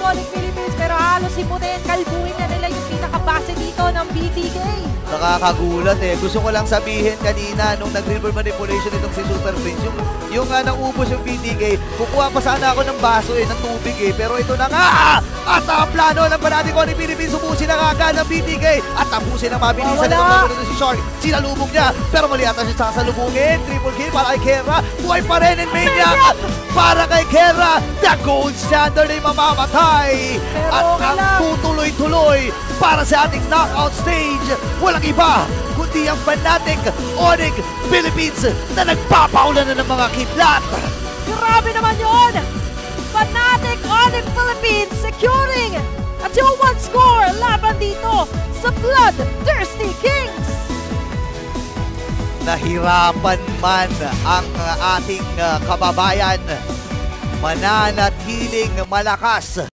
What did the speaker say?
Onyx Philippines, pero halos himutin, kalbuhin na nila yung pinakabase dito ng BTK. Nakakagulat eh. Gusto ko lang sabihin kanina nung nag-river manipulation itong si Super Prince, yung naubos yung BTK, kukuha pa sana ako ng baso ng tubig pero ito na nga! At ang plano ng panati ko ni Philippines, subusin na nga agad ng BTK at tapusin ang mabilisan itong mga si Shark. Sinalubog niya, pero mali ata siya sasalubungin. Triple kill para kay Kera. Buhay pa rin in Maniac! Para kay Kera, the gold standard ay mamamatay! At ang tutuloy-tuloy para sa ating knockout stage, walang iba kundi ang Fnatic Onyx Philippines na nagpapaulan na ng mga kidlat. Grabe naman yun! Fnatic Onyx Philippines securing a 2-1 score laban dito sa Bloodthirsty Kings! Nahirapan man ang ating kababayan, mananatiling malakas